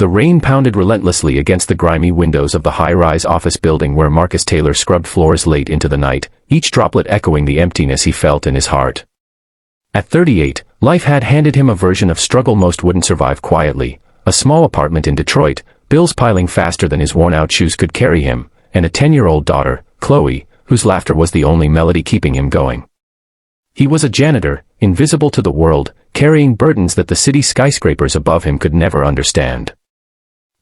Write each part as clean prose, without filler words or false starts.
The rain pounded relentlessly against the grimy windows of the high-rise office building where Marcus Taylor scrubbed floors late into the night, each droplet echoing the emptiness he felt in his heart. At 38, life had handed him a version of struggle most wouldn't survive quietly: a small apartment in Detroit, bills piling faster than his worn-out shoes could carry him, and a 10-year-old daughter, Chloe, whose laughter was the only melody keeping him going. He was a janitor, invisible to the world, carrying burdens that the city skyscrapers above him could never understand.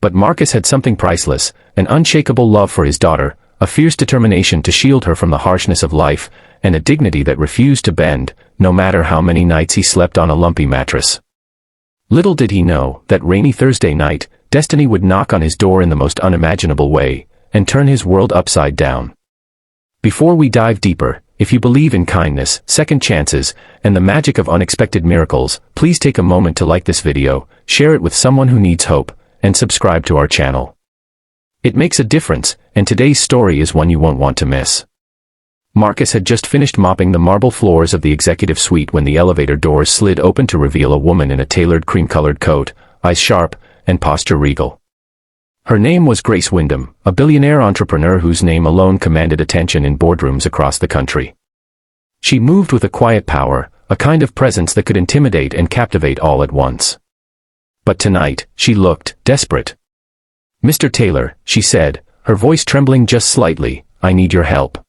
But Marcus had something priceless: an unshakable love for his daughter, a fierce determination to shield her from the harshness of life, and a dignity that refused to bend, no matter how many nights he slept on a lumpy mattress. Little did he know that rainy Thursday night, destiny would knock on his door in the most unimaginable way, and turn his world upside down. Before we dive deeper, if you believe in kindness, second chances, and the magic of unexpected miracles, please take a moment to like this video, share it with someone who needs hope, and subscribe to our channel. It makes a difference, and today's story is one you won't want to miss. Marcus had just finished mopping the marble floors of the executive suite when the elevator doors slid open to reveal a woman in a tailored cream-colored coat, eyes sharp, and posture regal. Her name was Grace Wyndham, a billionaire entrepreneur whose name alone commanded attention in boardrooms across the country. She moved with a quiet power, a kind of presence that could intimidate and captivate all at once. But tonight, she looked desperate. "Mr. Taylor," she said, her voice trembling just slightly, "I need your help.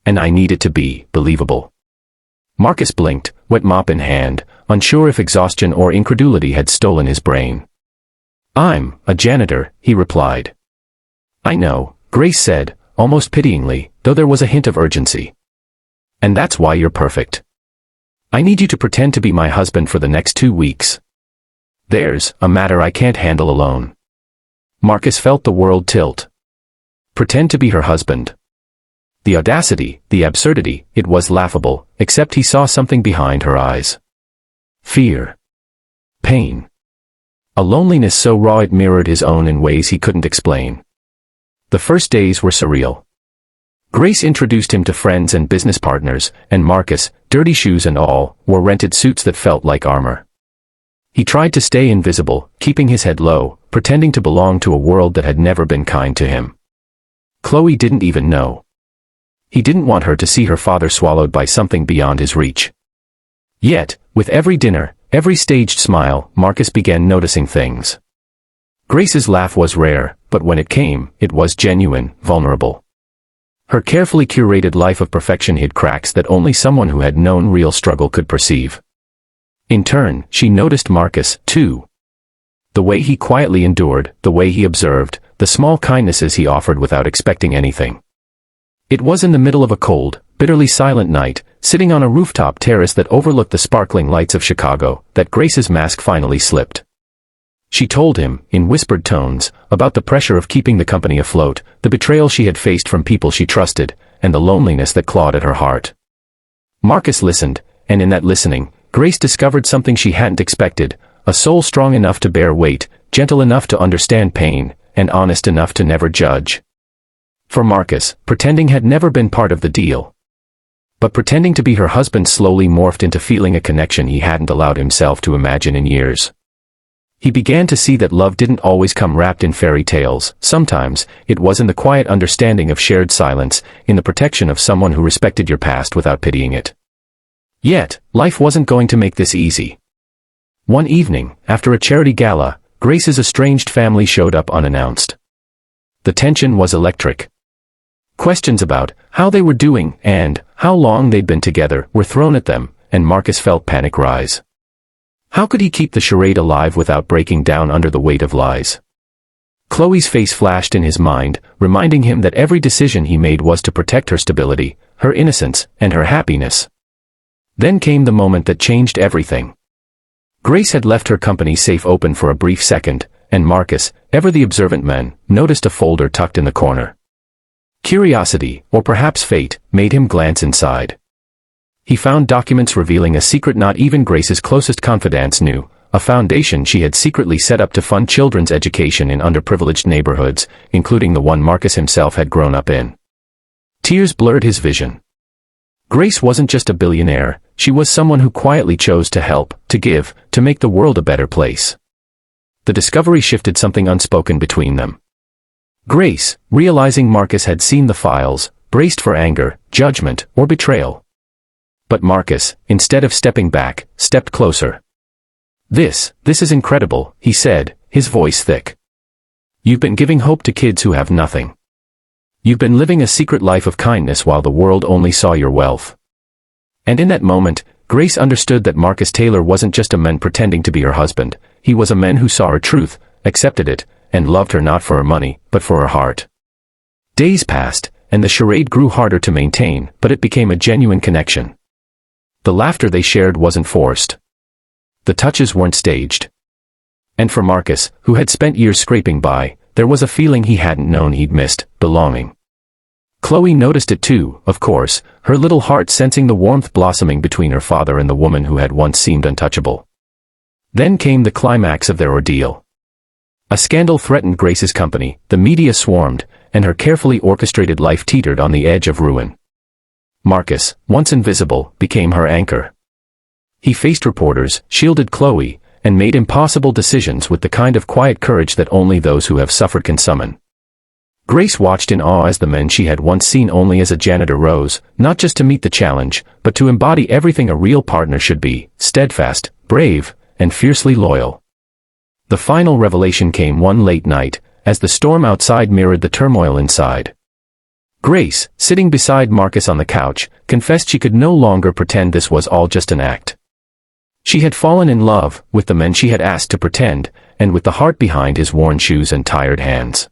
And I need it to be believable." Marcus blinked, wet mop in hand, unsure if exhaustion or incredulity had stolen his brain. "I'm a janitor," he replied. "I know," Grace said, almost pityingly, though there was a hint of urgency. "And that's why you're perfect. I need you to pretend to be my husband for the next 2 weeks. There's a matter I can't handle alone." Marcus felt the world tilt. Pretend to be her husband. The audacity, the absurdity, it was laughable, except he saw something behind her eyes. Fear. Pain. A loneliness so raw it mirrored his own in ways he couldn't explain. The first days were surreal. Grace introduced him to friends and business partners, and Marcus, dirty shoes and all, wore rented suits that felt like armor. He tried to stay invisible, keeping his head low, pretending to belong to a world that had never been kind to him. Chloe didn't even know. He didn't want her to see her father swallowed by something beyond his reach. Yet, with every dinner, every staged smile, Marcus began noticing things. Grace's laugh was rare, but when it came, it was genuine, vulnerable. Her carefully curated life of perfection hid cracks that only someone who had known real struggle could perceive. In turn, she noticed Marcus, too. The way he quietly endured, the way he observed, the small kindnesses he offered without expecting anything. It was in the middle of a cold, bitterly silent night, sitting on a rooftop terrace that overlooked the sparkling lights of Chicago, that Grace's mask finally slipped. She told him, in whispered tones, about the pressure of keeping the company afloat, the betrayal she had faced from people she trusted, and the loneliness that clawed at her heart. Marcus listened, and in that listening, Grace discovered something she hadn't expected: a soul strong enough to bear weight, gentle enough to understand pain, and honest enough to never judge. For Marcus, pretending had never been part of the deal. But pretending to be her husband slowly morphed into feeling a connection he hadn't allowed himself to imagine in years. He began to see that love didn't always come wrapped in fairy tales. Sometimes, it was in the quiet understanding of shared silence, in the protection of someone who respected your past without pitying it. Yet, life wasn't going to make this easy. One evening, after a charity gala, Grace's estranged family showed up unannounced. The tension was electric. Questions about how they were doing and how long they'd been together were thrown at them, and Marcus felt panic rise. How could he keep the charade alive without breaking down under the weight of lies? Chloe's face flashed in his mind, reminding him that every decision he made was to protect her stability, her innocence, and her happiness. Then came the moment that changed everything. Grace had left her company safe open for a brief second, and Marcus, ever the observant man, noticed a folder tucked in the corner. Curiosity, or perhaps fate, made him glance inside. He found documents revealing a secret not even Grace's closest confidants knew, a foundation she had secretly set up to fund children's education in underprivileged neighborhoods, including the one Marcus himself had grown up in. Tears blurred his vision. Grace wasn't just a billionaire, she was someone who quietly chose to help, to give, to make the world a better place. The discovery shifted something unspoken between them. Grace, realizing Marcus had seen the files, braced for anger, judgment, or betrayal. But Marcus, instead of stepping back, stepped closer. This is incredible," he said, his voice thick. "You've been giving hope to kids who have nothing. You've been living a secret life of kindness while the world only saw your wealth." And in that moment, Grace understood that Marcus Taylor wasn't just a man pretending to be her husband. He was a man who saw her truth, accepted it, and loved her not for her money, but for her heart. Days passed, and the charade grew harder to maintain, but it became a genuine connection. The laughter they shared wasn't forced. The touches weren't staged. And for Marcus, who had spent years scraping by, there was a feeling he hadn't known he'd missed: belonging. Chloe noticed it too, of course, her little heart sensing the warmth blossoming between her father and the woman who had once seemed untouchable. Then came the climax of their ordeal. A scandal threatened Grace's company, the media swarmed, and her carefully orchestrated life teetered on the edge of ruin. Marcus, once invisible, became her anchor. He faced reporters, shielded Chloe, and made impossible decisions with the kind of quiet courage that only those who have suffered can summon. Grace watched in awe as the men she had once seen only as a janitor rose, not just to meet the challenge, but to embody everything a real partner should be: steadfast, brave, and fiercely loyal. The final revelation came one late night, as the storm outside mirrored the turmoil inside. Grace, sitting beside Marcus on the couch, confessed she could no longer pretend this was all just an act. She had fallen in love with the men she had asked to pretend, and with the heart behind his worn shoes and tired hands.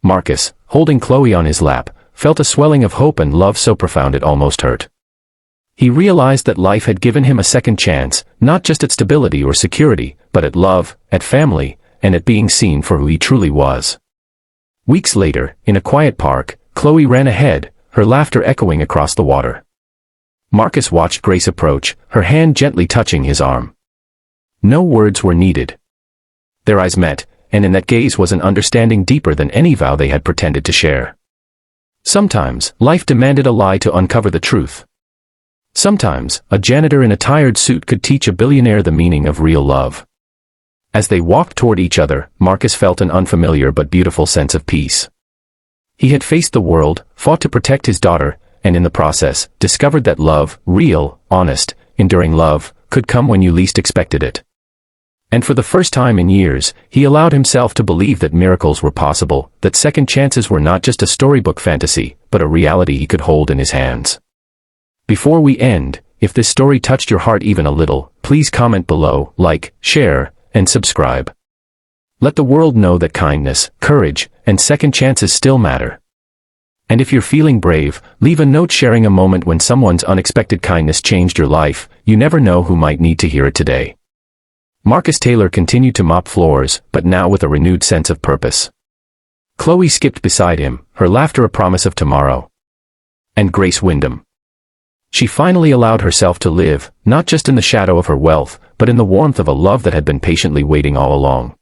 Marcus, holding Chloe on his lap, felt a swelling of hope and love so profound it almost hurt. He realized that life had given him a second chance, not just at stability or security, but at love, at family, and at being seen for who he truly was. Weeks later, in a quiet park, Chloe ran ahead, her laughter echoing across the water. Marcus watched Grace approach, her hand gently touching his arm. No words were needed. Their eyes met, and in that gaze was an understanding deeper than any vow they had pretended to share. Sometimes, life demanded a lie to uncover the truth. Sometimes, a janitor in a tired suit could teach a billionaire the meaning of real love. As they walked toward each other, Marcus felt an unfamiliar but beautiful sense of peace. He had faced the world, fought to protect his daughter, and in the process, discovered that love, real, honest, enduring love, could come when you least expected it. And for the first time in years, he allowed himself to believe that miracles were possible, that second chances were not just a storybook fantasy, but a reality he could hold in his hands. Before we end, if this story touched your heart even a little, please comment below, like, share, and subscribe. Let the world know that kindness, courage, and second chances still matter. And if you're feeling brave, leave a note sharing a moment when someone's unexpected kindness changed your life. You never know who might need to hear it today. Marcus Taylor continued to mop floors, but now with a renewed sense of purpose. Chloe skipped beside him, her laughter a promise of tomorrow. And Grace Wyndham. She finally allowed herself to live, not just in the shadow of her wealth, but in the warmth of a love that had been patiently waiting all along.